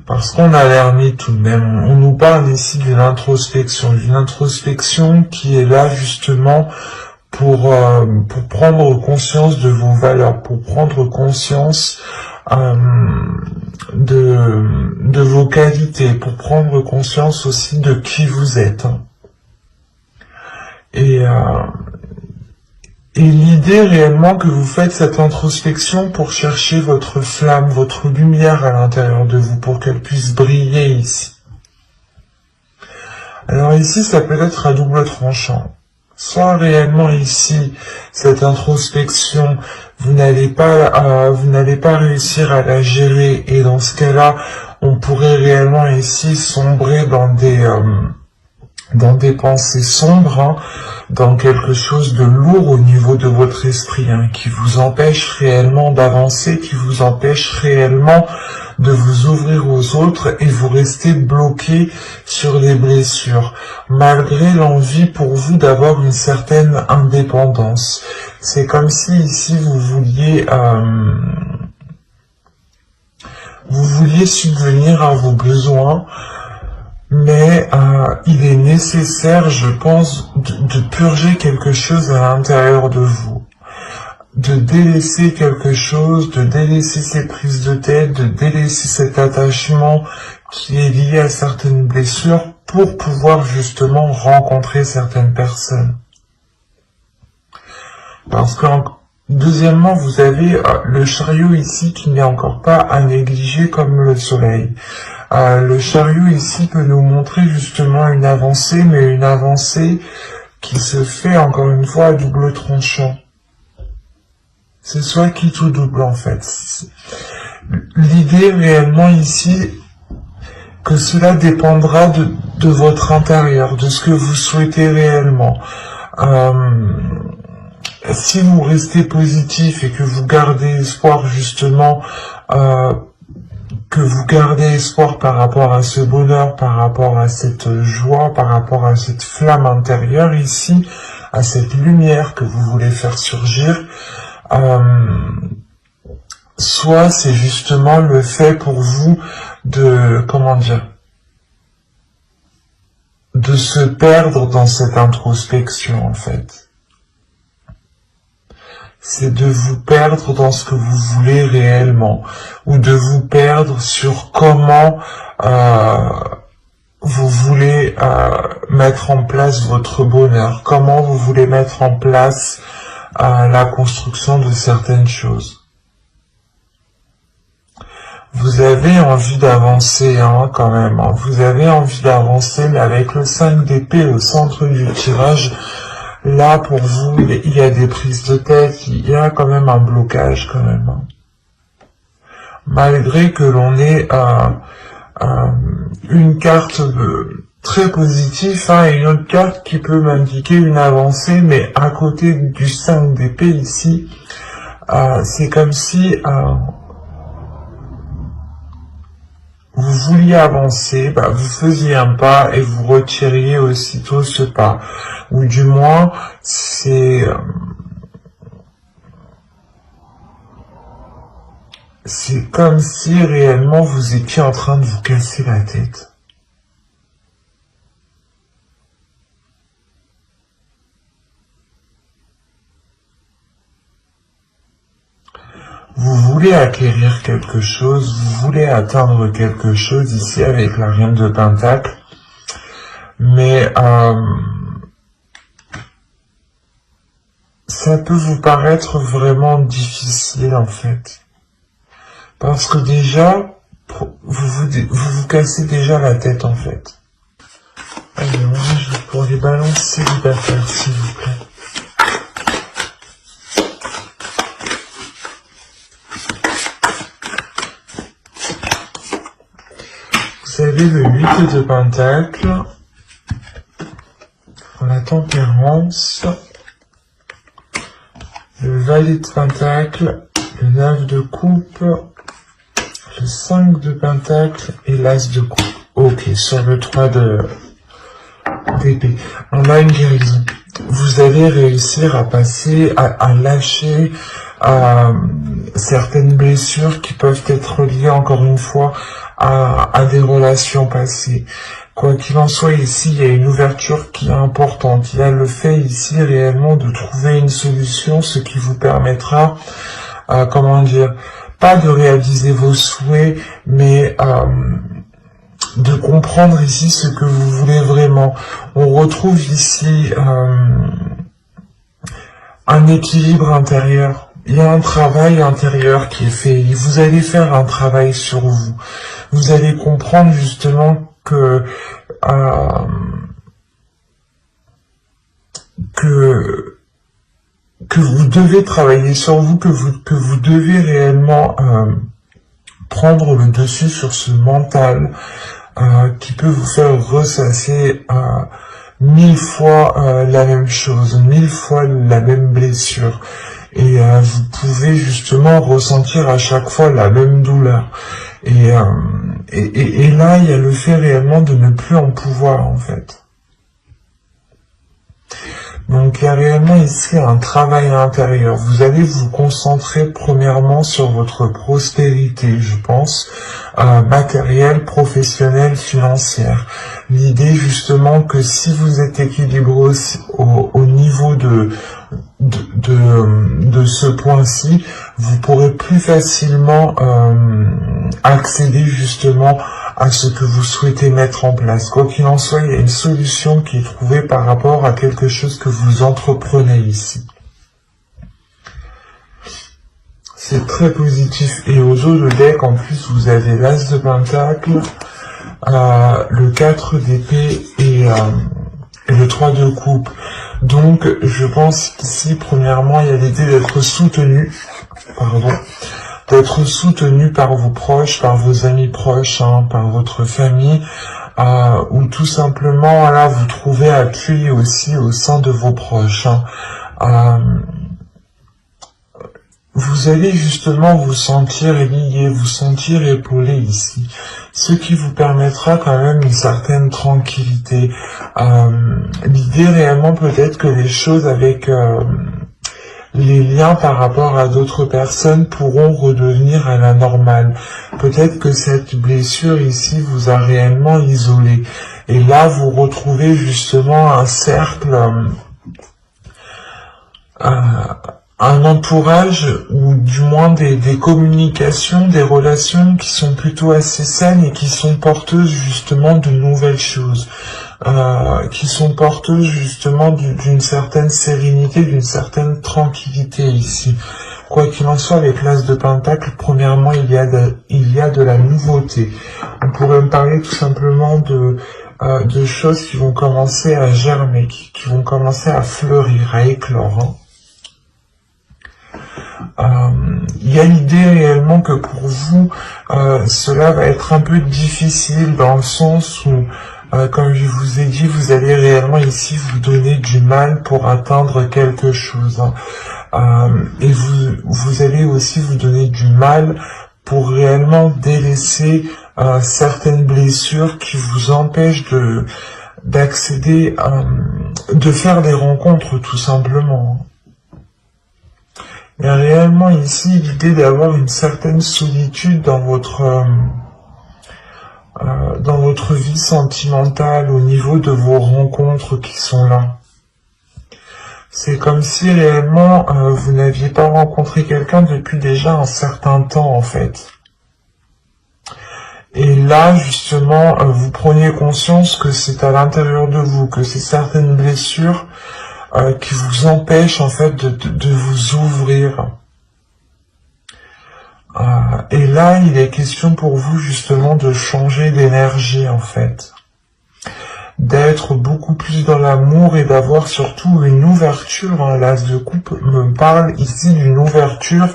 Parce qu'on a l'ermite tout de même. On nous parle ici d'une introspection qui est là justement pour prendre conscience de vos valeurs, pour prendre conscience de vos qualités, pour prendre conscience aussi de qui vous êtes. Et l'idée réellement que vous faites cette introspection pour chercher votre flamme, votre lumière à l'intérieur de vous, pour qu'elle puisse briller ici. Alors ici, ça peut être à double tranchant. Soit réellement ici, cette introspection, vous n'allez pas réussir à la gérer, et dans ce cas-là, on pourrait réellement ici sombrer dans des pensées sombres, hein, dans quelque chose de lourd au niveau de votre esprit, hein, qui vous empêche réellement d'avancer, qui vous empêche réellement de vous ouvrir aux autres, et vous restez bloqué sur des blessures, malgré l'envie pour vous d'avoir une certaine indépendance. C'est comme si ici vous vouliez subvenir à vos besoins, mais il est nécessaire, je pense, de purger quelque chose à l'intérieur de vous, de délaisser quelque chose, de délaisser ces prises de tête, de délaisser cet attachement qui est lié à certaines blessures pour pouvoir justement rencontrer certaines personnes. Parce que, deuxièmement, vous avez le chariot ici qui n'est encore pas à négliger comme le soleil. Le chariot ici peut nous montrer justement une avancée, mais une avancée qui se fait encore une fois à double tranchant. C'est soit quitte ou double en fait. L'idée réellement ici, que cela dépendra de votre intérieur, de ce que vous souhaitez réellement. Si vous restez positif et que vous gardez espoir justement, que vous gardez espoir par rapport à ce bonheur, par rapport à cette joie, par rapport à cette flamme intérieure ici, à cette lumière que vous voulez faire surgir, soit c'est justement le fait pour vous de, de se perdre dans cette introspection en fait. C'est de vous perdre dans ce que vous voulez réellement, ou de vous perdre sur comment vous voulez mettre en place votre bonheur, comment vous voulez mettre en place la construction de certaines choses. Vous avez envie d'avancer, hein, quand même, hein. Vous avez envie d'avancer, mais avec le 5 d'épée au centre du tirage, là, pour vous, il y a des prises de tête, il y a quand même un blocage, quand même. Hein. Malgré que l'on ait une carte très positive, hein, et une autre carte qui peut m'indiquer une avancée, mais à côté du 5 d'épée ici, c'est comme si vous vouliez avancer, vous faisiez un pas et vous retiriez aussitôt ce pas. Ou du moins, c'est comme si réellement vous étiez en train de vous casser la tête. Vous voulez acquérir quelque chose, vous voulez atteindre quelque chose ici avec la reine de Pentacle, mais ça peut vous paraître vraiment difficile en fait. Parce que déjà, vous cassez déjà la tête en fait. Alors, je pour les balances célibataires s'il vous plaît. Vous avez le 8 de Pentacle, la Tempérance, le Valet de Pentacle, le 9 de Coupe, le 5 de Pentacle et l'As de Coupe. Ok, sur le 3 d'épée. On a une guérison. Vous allez réussir à passer, à lâcher certaines blessures qui peuvent être liées encore une fois à des relations passées. Quoi qu'il en soit, ici, il y a une ouverture qui est importante. Il y a le fait ici réellement de trouver une solution, ce qui vous permettra, comment dire, pas de réaliser vos souhaits, mais de comprendre ici ce que vous voulez vraiment. On retrouve ici un équilibre intérieur. Il y a un travail intérieur qui est fait. Vous allez faire un travail sur vous. Vous allez comprendre justement que vous devez travailler sur vous, que vous devez réellement prendre le dessus sur ce mental qui peut vous faire ressasser 1000 fois la même chose, 1000 fois la même blessure. Et vous pouvez justement ressentir à chaque fois la même douleur. Et là, il y a le fait réellement de ne plus en pouvoir, en fait. Donc, il y a réellement ici un travail intérieur. Vous allez vous concentrer premièrement sur votre prospérité, je pense, matérielle, professionnelle, financière. L'idée, justement, que si vous êtes équilibré au niveau de ce point-ci, vous pourrez plus facilement accéder justement à ce que vous souhaitez mettre en place. Quoi qu'il en soit, il y a une solution qui est trouvée par rapport à quelque chose que vous entreprenez ici. C'est très positif. Et aux os de deck, en plus, vous avez l'As de Pentacle, le 4 d'épée et le 3 de coupe. Donc, je pense qu'ici, premièrement, il y a l'idée d'être soutenu, d'être soutenu par vos proches, par vos amis proches, par votre famille, ou tout simplement, là, vous trouvez appui aussi au sein de vos proches. Vous allez justement vous sentir lié, vous sentir épaulé ici, ce qui vous permettra quand même une certaine tranquillité. L'idée réellement peut-être que les choses avec les liens par rapport à d'autres personnes pourront redevenir à la normale. Peut-être que cette blessure ici vous a réellement isolé. Et là, vous retrouvez justement un cercle, un entourage, ou du moins des communications, des relations qui sont plutôt assez saines et qui sont porteuses justement de nouvelles choses. Qui sont porteuses justement d'une certaine sérénité, d'une certaine tranquillité ici. Quoi qu'il en soit, avec l'As de Pentacle, premièrement, il y a de la nouveauté. On pourrait me parler tout simplement de choses qui vont commencer à germer, qui vont commencer à fleurir, à éclore. Il y a l'idée réellement que pour vous, cela va être un peu difficile dans le sens où, comme je vous ai dit, vous allez réellement ici vous donner du mal pour atteindre quelque chose. Et vous allez aussi vous donner du mal pour réellement délaisser certaines blessures qui vous empêchent d'accéder, de faire des rencontres tout simplement. Il y a réellement ici l'idée d'avoir une certaine solitude dans votre vie sentimentale au niveau de vos rencontres qui sont là. C'est comme si réellement vous n'aviez pas rencontré quelqu'un depuis déjà un certain temps en fait. Et là justement vous preniez conscience que c'est à l'intérieur de vous, que c'est certaines blessures qui vous empêche en fait de vous ouvrir. Et là, il est question pour vous justement de changer d'énergie en fait. D'être beaucoup plus dans l'amour et d'avoir surtout une ouverture. L'As de coupe me parle ici d'une ouverture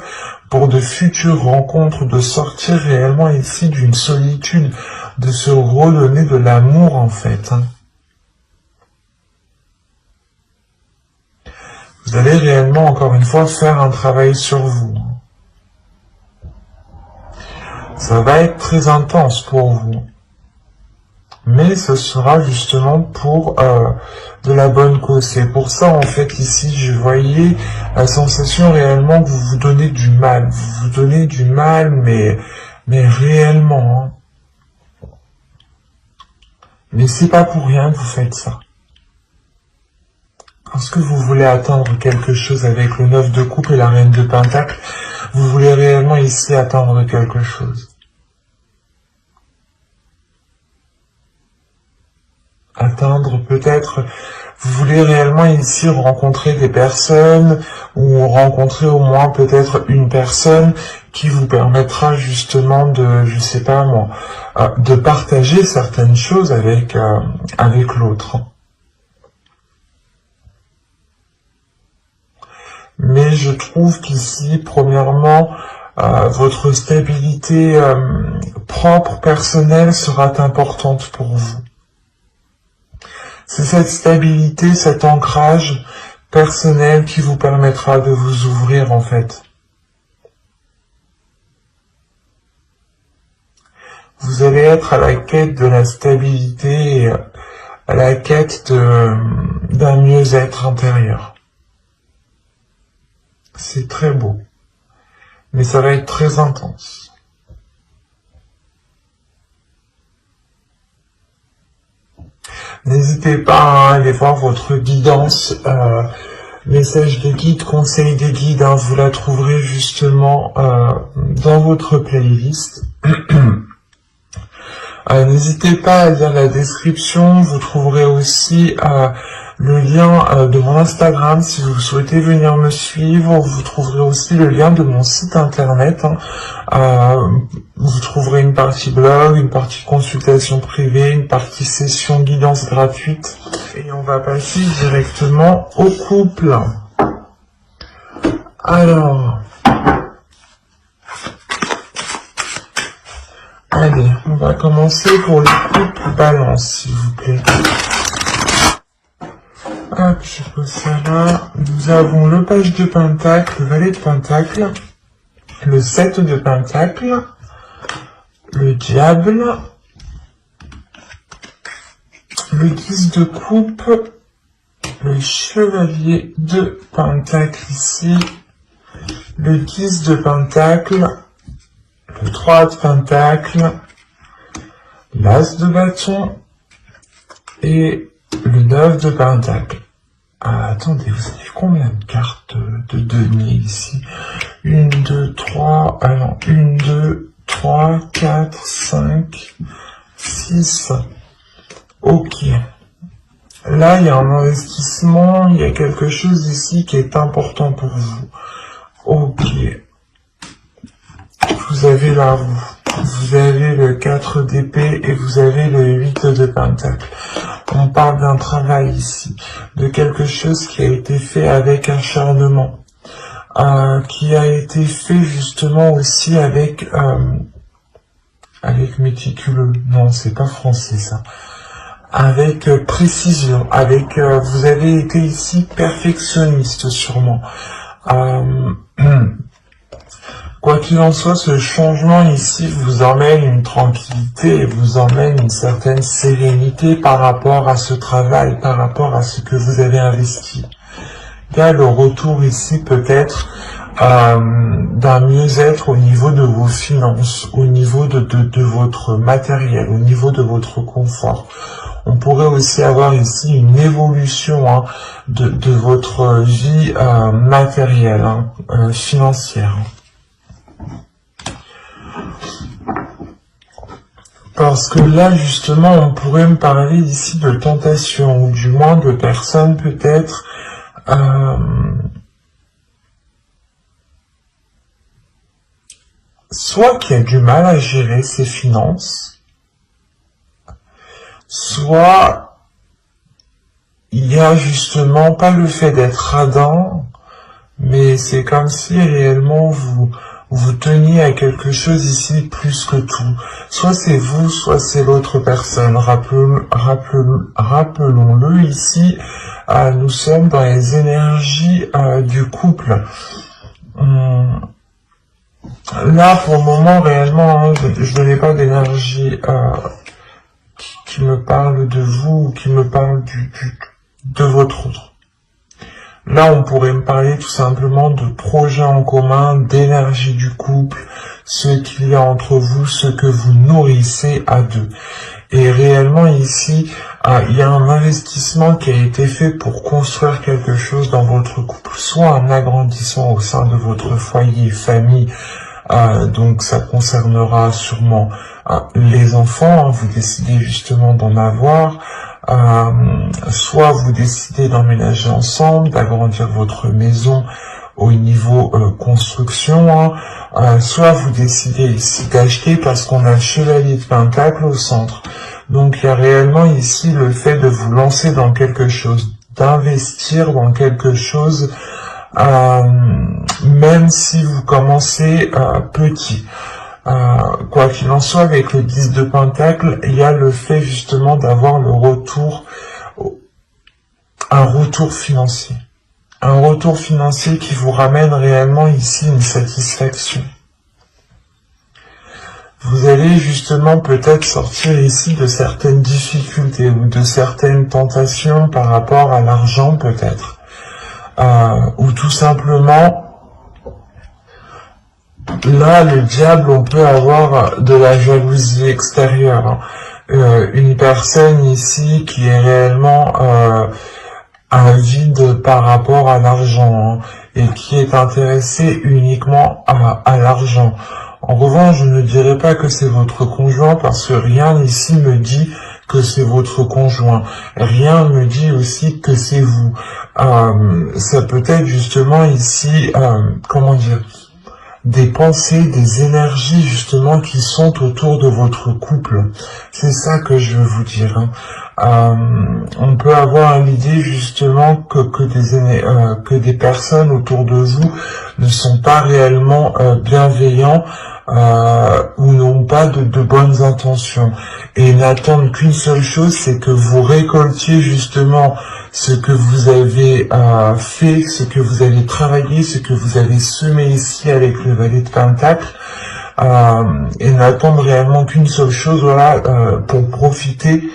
pour de futures rencontres, de sortir réellement ici d'une solitude, de se redonner de l'amour en fait. Vous allez réellement, encore une fois, faire un travail sur vous. Ça va être très intense pour vous. mais ce sera justement pour de la bonne cause. C'est pour ça, en fait, ici, je voyais la sensation réellement que vous vous donnez du mal. Vous vous donnez du mal, mais réellement. Hein. Mais c'est pas pour rien que vous faites ça. Parce que vous voulez atteindre quelque chose avec le 9 de coupe et la reine de pentacle, vous voulez réellement ici atteindre quelque chose. Atteindre peut-être, vous voulez réellement ici rencontrer des personnes ou rencontrer au moins peut-être une personne qui vous permettra justement de, je sais pas moi, de partager certaines choses avec l'autre. Mais je trouve qu'ici, premièrement, votre stabilité propre, personnelle, sera importante pour vous. C'est cette stabilité, cet ancrage personnel qui vous permettra de vous ouvrir, en fait. Vous allez être à la quête de la stabilité et à la quête d'un mieux-être intérieur. C'est très beau, mais ça va être très intense. N'hésitez pas à aller voir votre guidance, message des guides, conseil des guides, hein, vous la trouverez justement dans votre playlist. N'hésitez pas à lire la description, vous trouverez aussi le lien de mon Instagram si vous souhaitez venir me suivre, vous trouverez aussi le lien de mon site internet, vous trouverez une partie blog, une partie consultation privée, une partie session guidance gratuite, et on va passer directement au couple. Alors, allez, on va commencer pour le couple balance, s'il vous plaît. Hop, je pose ça là. Nous avons le page de pentacle, le valet de pentacle, le 7 de pentacle, le diable, le 10 de coupe, le chevalier de pentacle ici, le 10 de pentacle, le 3 de pentacle, l'as de bâton et le 9 de pentacle. Attendez, vous avez combien de cartes de denier ici? 1, 2, 3, alors 1, 2, 3, 4, 5, 6. Ok. Là, il y a un investissement, il y a quelque chose ici qui est important pour vous. Ok. Vous avez la roue. Vous avez le 4 d'épée et vous avez le 8 de pentacle. On parle d'un travail ici, de quelque chose qui a été fait avec acharnement, qui a été fait justement aussi avec méticuleux. Non, c'est pas français ça. Avec précision, avec vous avez été ici perfectionniste sûrement. Quoi qu'il en soit, ce changement ici vous emmène une tranquillité et vous emmène une certaine sérénité par rapport à ce travail, par rapport à ce que vous avez investi. Il y a le retour ici peut-être d'un mieux-être au niveau de vos finances, au niveau de votre matériel, au niveau de votre confort. On pourrait aussi avoir ici une évolution de votre vie matérielle, financière. Parce que là, justement, on pourrait me parler ici de tentation, ou du moins de personnes peut-être soit qui a du mal à gérer ses finances, soit il y a justement pas le fait d'être radin, mais c'est comme si réellement vous teniez à quelque chose ici plus que tout. Soit c'est vous, soit c'est l'autre personne. Rappelons-le ici, nous sommes dans les énergies du couple. Là, pour le moment, réellement, je n'ai pas d'énergie qui qui me parle de vous ou qui me parle de votre autre. Là, on pourrait me parler tout simplement de projets en commun, d'énergie du couple, ce qu'il y a entre vous, ce que vous nourrissez à deux. Et réellement ici, il y a un investissement qui a été fait pour construire quelque chose dans votre couple, soit un agrandissement au sein de votre foyer, famille, donc ça concernera sûrement les enfants, vous décidez justement d'en avoir, soit vous décidez d'emménager ensemble, d'agrandir votre maison au niveau construction, soit vous décidez ici d'acheter parce qu'on a le chevalier de Pentacle au centre. Donc il y a réellement ici le fait de vous lancer dans quelque chose, d'investir dans quelque chose, même si vous commencez petit. Quoi qu'il en soit, avec le 10 de Pentacle, il y a le fait justement d'avoir le retour, un retour financier. Un retour financier qui vous ramène réellement ici une satisfaction. Vous allez justement peut-être sortir ici de certaines difficultés ou de certaines tentations par rapport à l'argent peut-être. Ou tout simplement, là, le diable, on peut avoir de la jalousie extérieure. Une personne ici qui est réellement avide par rapport à l'argent et qui est intéressée uniquement à l'argent. En revanche, je ne dirais pas que c'est votre conjoint parce que rien ici me dit que c'est votre conjoint. Rien ne me dit aussi que c'est vous. Ça peut être justement ici, comment dire, des pensées, des énergies justement qui sont autour de votre couple. C'est ça que je veux vous dire. On peut avoir l'idée justement que des personnes autour de vous ne sont pas réellement bienveillants ou n'ont pas de bonnes intentions et n'attendent qu'une seule chose, c'est que vous récoltiez justement ce que vous avez fait, ce que vous avez travaillé, ce que vous avez semé ici avec le valet de Pentacle, et n'attendent réellement qu'une seule chose, voilà, pour profiter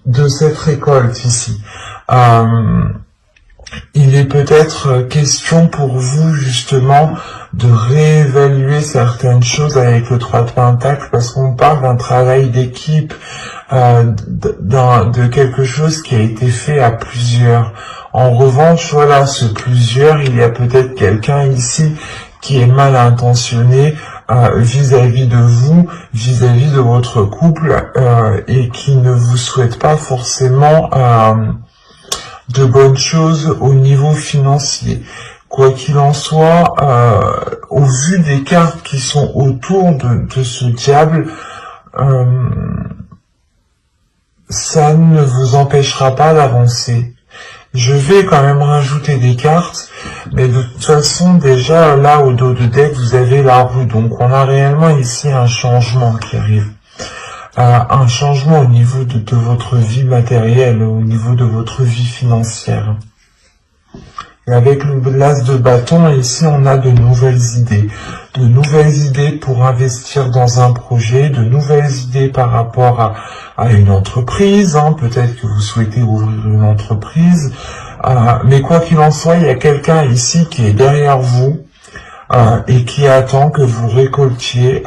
de cette récolte ici. Il est peut-être question pour vous justement de réévaluer certaines choses avec le 3 de Pentacle parce qu'on parle d'un travail d'équipe, de quelque chose qui a été fait à plusieurs. En revanche, voilà, ce plusieurs, il y a peut-être quelqu'un ici qui est mal intentionné vis-à-vis de vous, vis-à-vis de votre couple, et qui ne vous souhaite pas forcément de bonnes choses au niveau financier. Quoi qu'il en soit, au vu des cartes qui sont autour de ce diable, ça ne vous empêchera pas d'avancer. Je vais quand même rajouter des cartes, mais de toute façon, déjà, là, au dos de deck, vous avez la roue. Donc, on a réellement ici un changement qui arrive. Un changement au niveau de votre vie matérielle, au niveau de votre vie financière. Et avec l'as de bâton, ici, on a de nouvelles idées. De nouvelles idées pour investir dans un projet, de nouvelles idées par rapport à une entreprise. Peut-être que vous souhaitez ouvrir une entreprise. Mais quoi qu'il en soit, il y a quelqu'un ici qui est derrière vous et qui attend que vous récoltiez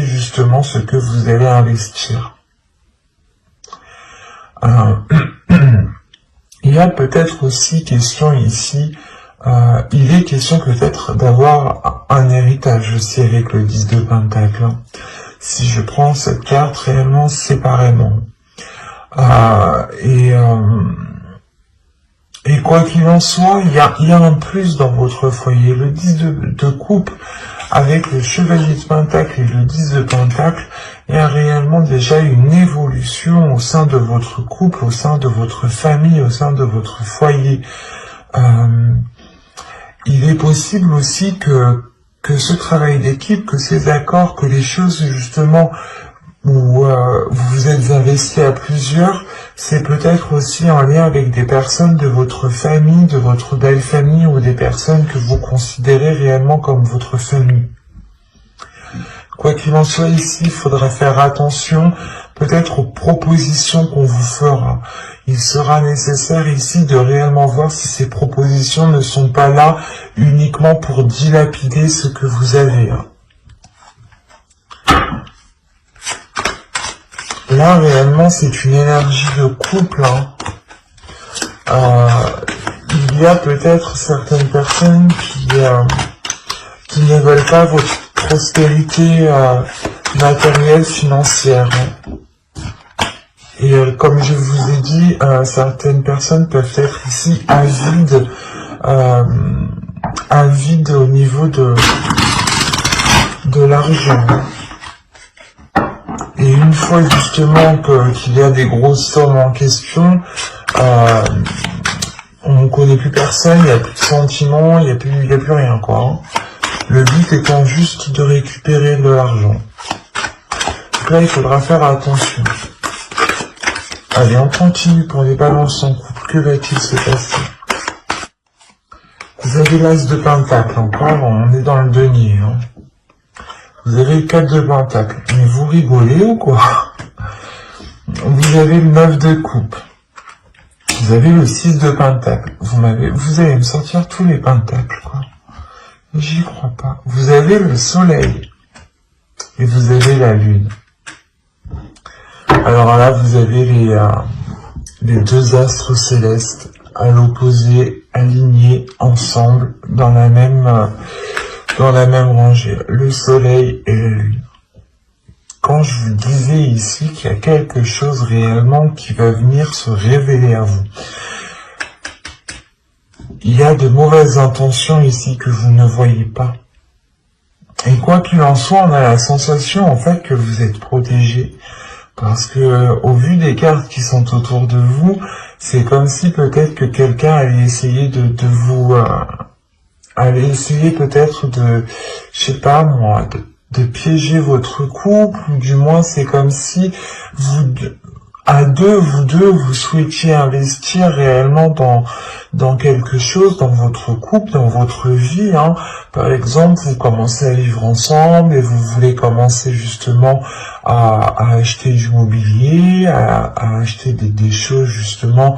justement ce que vous allez investir. Il y a peut-être aussi question ici, il est question peut-être d'avoir un héritage aussi avec le 10 de Pentacle. Si je prends cette carte réellement séparément. Et quoi qu'il en soit, il y a un plus dans votre foyer. Le 10 de coupe, avec le chevalier de Pentacle et le 10 de Pentacle, il y a réellement déjà une évolution au sein de votre couple, au sein de votre famille, au sein de votre foyer. Il est possible aussi que ce travail d'équipe, que ces accords, que les choses justement où vous vous êtes investi à plusieurs, c'est peut-être aussi en lien avec des personnes de votre famille, de votre belle famille, ou des personnes que vous considérez réellement comme votre famille. Quoi qu'il en soit ici, il faudra faire attention peut-être aux propositions qu'on vous fera. Il sera nécessaire ici de réellement voir si ces propositions ne sont pas là uniquement pour dilapider ce que vous avez. Là, réellement, c'est une énergie de couple. Il y a peut-être certaines personnes qui ne veulent pas votre prospérité matérielle, financière. Et comme je vous ai dit, certaines personnes peuvent être ici avides au niveau de l'argent. Et une fois justement qu'il y a des grosses sommes en question, on ne connaît plus personne, il n'y a plus de sentiments, il n'y a plus rien, quoi. Le but étant juste de récupérer de l'argent. Donc là, il faudra faire attention. Allez, on continue pour les balances en couple. Que va-t-il se passer? Vous avez l'as de pentacle encore, on est dans le denier. Vous avez le 4 de pentacle. Mais vous rigolez ou quoi? Vous avez le 9 de coupe. Vous avez le 6 de pentacle. Vous allez me sortir tous les pentacles, quoi. J'y crois pas. Vous avez le soleil. Et vous avez la lune. Alors là, vous avez les deux astres célestes à l'opposé, alignés ensemble dans la même rangée. Le soleil et la lune. Quand je vous disais ici qu'il y a quelque chose réellement qui va venir se révéler à vous. Il y a de mauvaises intentions ici que vous ne voyez pas. Et quoi qu'il en soit, on a la sensation en fait que vous êtes protégé. Parce que au vu des cartes qui sont autour de vous, c'est comme si peut-être que quelqu'un allait essayer de vous... allait essayer peut-être je sais pas moi, de piéger votre couple, ou du moins c'est comme si vous deux, vous souhaitiez investir réellement dans quelque chose, dans votre couple, dans votre vie. Par exemple, vous commencez à vivre ensemble et vous voulez commencer justement à acheter du mobilier, à acheter des choses justement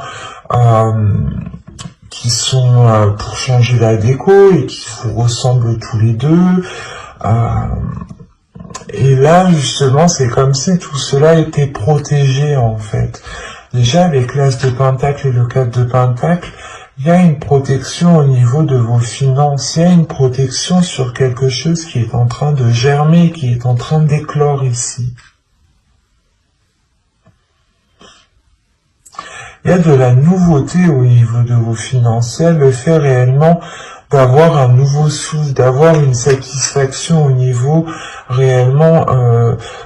qui sont pour changer la déco et qui vous ressemblent tous les deux. Et là, justement, c'est comme si tout cela était protégé, en fait. Déjà, avec l'as de pentacle et le 4 de pentacle, il y a une protection au niveau de vos finances. Il y a une protection sur quelque chose qui est en train de germer, qui est en train d'éclore ici. Il y a de la nouveauté au niveau de vos finances. Il y a le fait réellement d'avoir un nouveau souffle, d'avoir une satisfaction au niveau réellement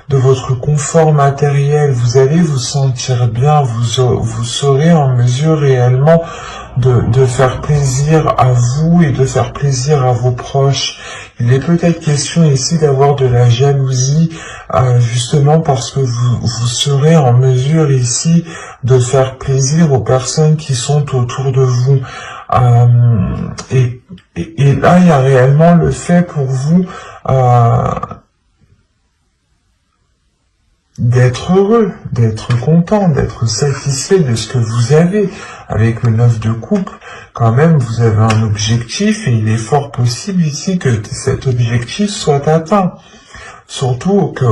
de votre confort matériel. Vous allez vous sentir bien, vous serez en mesure réellement de faire plaisir à vous et de faire plaisir à vos proches. Il est peut-être question ici d'avoir de la jalousie, justement parce que vous serez en mesure ici de faire plaisir aux personnes qui sont autour de vous. Et là, il y a réellement le fait pour vous d'être heureux, d'être content, d'être satisfait de ce que vous avez. Avec le 9 de coupe, quand même, vous avez un objectif et il est fort possible ici que cet objectif soit atteint. Surtout que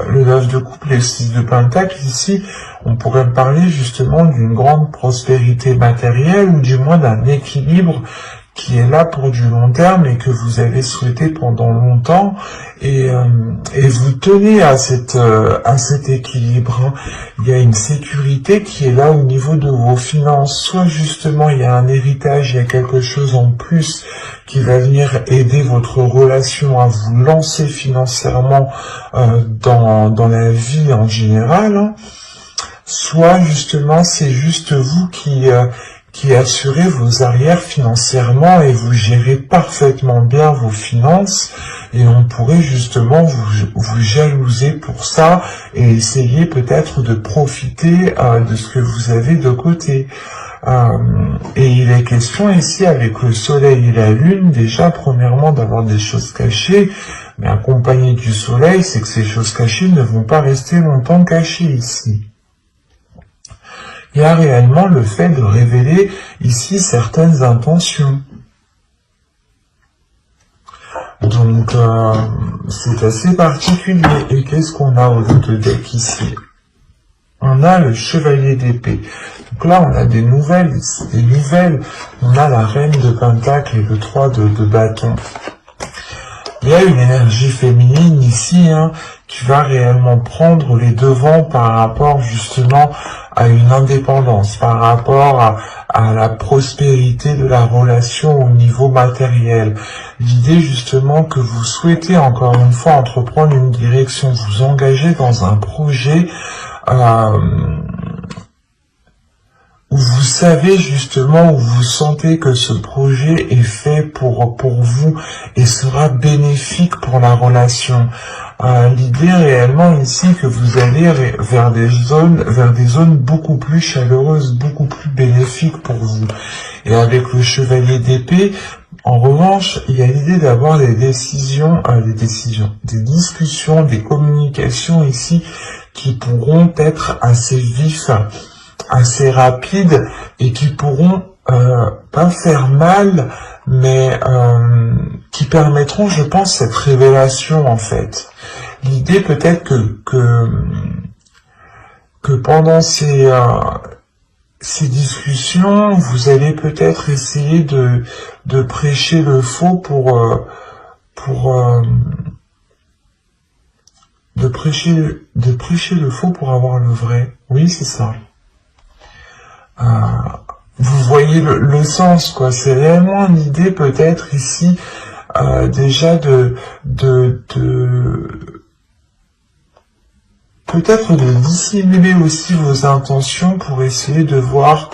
le 9 de coupe et le 6 de pentacle, ici, on pourrait parler justement d'une grande prospérité matérielle ou du moins d'un équilibre qui est là pour du long terme et que vous avez souhaité pendant longtemps et vous tenez à cet équilibre. Il y a une sécurité qui est là au niveau de vos finances. Soit justement il y a un héritage, il y a quelque chose en plus qui va venir aider votre relation à vous lancer financièrement dans la vie en général. Soit justement c'est juste vous qui assurez vos arrières financièrement et vous gérez parfaitement bien vos finances et on pourrait justement vous jalouser pour ça et essayer peut-être de profiter de ce que vous avez de côté. Et il est question ici avec le soleil et la lune déjà premièrement d'avoir des choses cachées, Mais accompagné du soleil, c'est que ces choses cachées ne vont pas rester longtemps cachées ici. Il y a réellement le fait de révéler ici certaines intentions. Donc, c'est assez particulier. Et qu'est-ce qu'on a au lieu de deck ici? On a le chevalier d'épée. Donc là, on a des nouvelles. On a la reine de pentacle et le 3 de bâton. Il y a une énergie féminine ici, qui va réellement prendre les devants par rapport justement à une indépendance, par rapport à la prospérité de la relation au niveau matériel. L'idée justement que vous souhaitez encore une fois entreprendre une direction, vous engager dans un projet où vous savez justement, où vous sentez que ce projet est fait pour vous et sera bénéfique pour la relation. L'idée réellement ici que vous allez vers des zones beaucoup plus chaleureuses, beaucoup plus bénéfiques pour vous. Et avec le chevalier d'épée, en revanche, il y a l'idée d'avoir des discussions, des communications ici qui pourront être assez vifs, assez rapides et qui pourront pas faire mal, mais qui permettront, je pense, cette révélation en fait. L'idée peut-être que pendant ces discussions, vous allez peut-être essayer de prêcher le faux de prêcher le faux pour avoir le vrai. Oui, c'est ça. Vous voyez le sens, quoi. C'est réellement l'idée peut-être ici déjà peut-être de dissimuler aussi vos intentions pour essayer de voir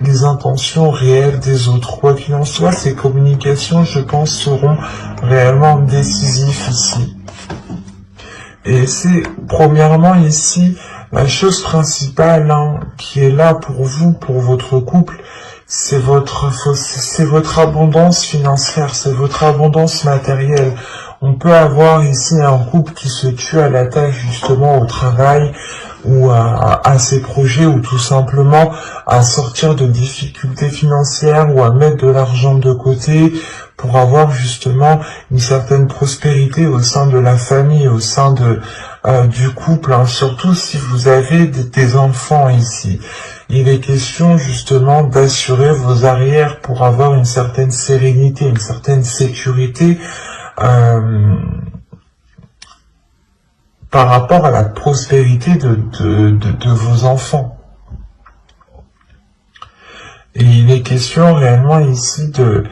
les intentions réelles des autres. Quoi qu'il en soit, ces communications, je pense, seront réellement décisives ici. Et c'est premièrement ici la chose principale qui est là pour vous, pour votre couple, c'est votre abondance financière, c'est votre abondance matérielle. On peut avoir ici un couple qui se tue à la tâche justement au travail ou à ses projets ou tout simplement à sortir de difficultés financières ou à mettre de l'argent de côté pour avoir justement une certaine prospérité au sein de la famille, au sein du couple, surtout si vous avez des enfants ici. Il est question justement d'assurer vos arrières pour avoir une certaine sérénité, une certaine sécurité par rapport à la prospérité de vos enfants. Et il est question réellement ici de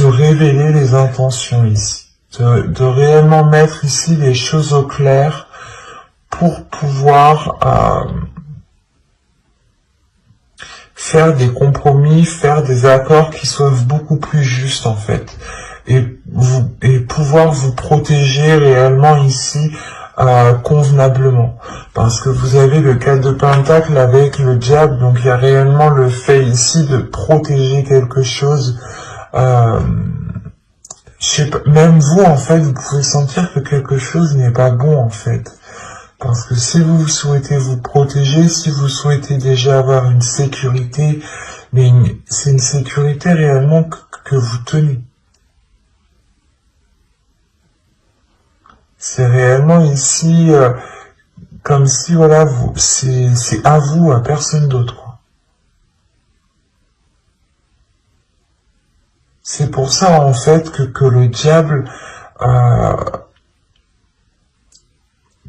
révéler les intentions ici, de réellement mettre ici les choses au clair pour pouvoir faire des compromis, faire des accords qui soient beaucoup plus justes en fait, et pouvoir vous protéger réellement ici convenablement, parce que vous avez le 4 de pentacle avec le diable, donc il y a réellement le fait ici de protéger quelque chose. Je sais pas, même vous en fait, vous pouvez sentir que quelque chose n'est pas bon en fait. Parce que si vous souhaitez vous protéger, si vous souhaitez déjà avoir une sécurité, mais c'est une sécurité réellement que vous tenez. C'est réellement ici, comme si voilà, c'est à vous, à personne d'autre. C'est pour ça en fait que le diable,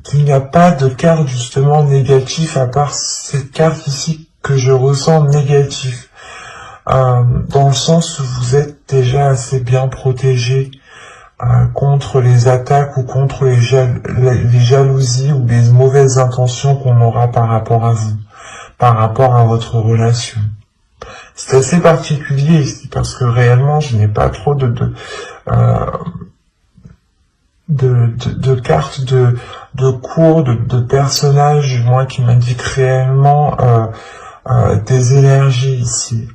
qu'il n'y a pas de carte justement négative à part cette carte ici que je ressens négative, dans le sens où vous êtes déjà assez bien protégé contre les attaques ou contre les jalousies ou les mauvaises intentions qu'on aura par rapport à vous, par rapport à votre relation. C'est assez particulier ici parce que réellement je n'ai pas trop de cartes de cours, de personnages, moi qui m'indiquent réellement des énergies ici.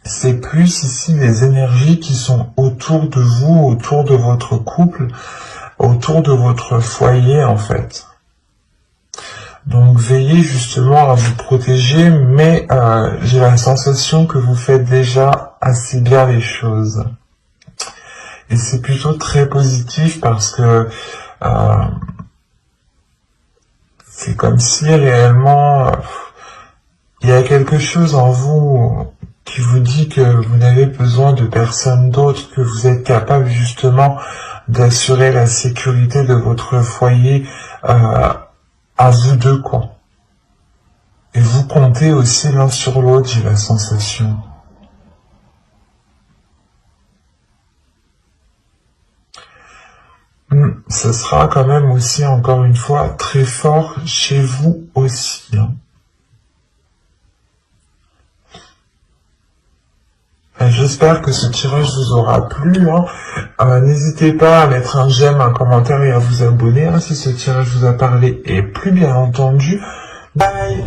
c'est plus ici les énergies qui sont autour de vous, autour de votre couple, autour de votre foyer en fait. Donc veillez justement à vous protéger, mais j'ai la sensation que vous faites déjà assez bien les choses. Et c'est plutôt très positif parce que c'est comme si réellement il y a quelque chose en vous qui vous dit que vous n'avez besoin de personne d'autre, que vous êtes capable justement d'assurer la sécurité de votre foyer à vous deux, quoi. Et vous comptez aussi l'un sur l'autre, j'ai la sensation. Ce sera quand même aussi, encore une fois, très fort chez vous aussi, hein. J'espère que ce tirage vous aura plu, hein. N'hésitez pas à mettre un j'aime, un commentaire et à vous abonner, hein, si ce tirage vous a parlé. Et plus bien entendu, bye!